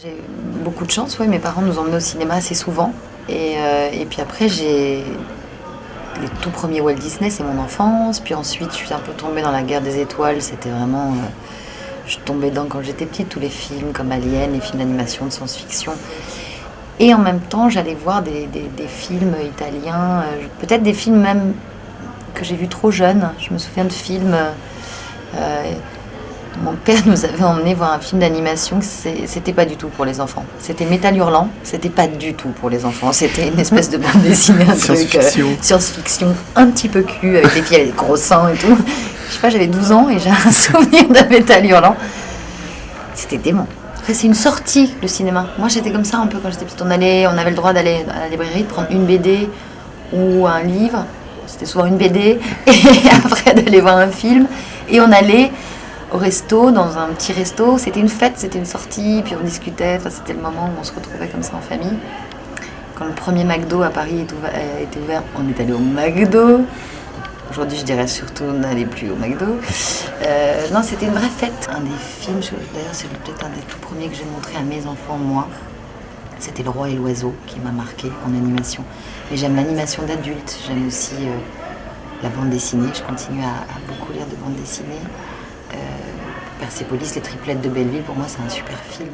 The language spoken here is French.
J'ai beaucoup de chance, oui, mes parents nous emmenaient au cinéma assez souvent. Et puis après, j'ai les tout premiers Walt Disney, c'est mon enfance. Puis ensuite, je suis un peu tombée dans la guerre des étoiles. C'était vraiment. Je suis tombée dedans quand j'étais petite, tous les films comme Alien, les films d'animation, de science-fiction. Et en même temps, j'allais voir des films italiens, peut-être des films même que j'ai vus trop jeune. Je me souviens de films. Mon père nous avait emmenés voir un film d'animation, c'était pas du tout pour les enfants. C'était Métal Hurlant, c'était pas du tout pour les enfants. C'était une espèce de bande dessinée, un truc science-fiction un petit peu cul, avec des filles avec des gros seins et tout. Je sais pas, j'avais 12 ans et j'ai un souvenir de Métal Hurlant. C'était dément. Après, c'est une sortie, le cinéma. Moi, j'étais comme ça un peu quand j'étais petite. On avait le droit d'aller à la librairie, de prendre une BD ou un livre. C'était souvent une BD. Et après, d'aller voir un film. Et on allait au resto, dans un petit resto. C'était une fête, c'était une sortie, puis on discutait. Enfin, c'était le moment où on se retrouvait comme ça en famille. Quand le premier McDo à Paris était ouvert, on est allé au McDo. Aujourd'hui, je dirais surtout n'allez plus au McDo. Non, c'était une vraie fête. Un des films, d'ailleurs, c'est peut-être un des tout premiers que j'ai montré à mes enfants, moi. C'était Le Roi et l'Oiseau qui m'a marqué en animation. Mais j'aime l'animation d'adulte. J'aime aussi la bande dessinée. Je continue à beaucoup lire de bande dessinée. Persépolis, Les Triplettes de Belleville, pour moi, c'est un super film.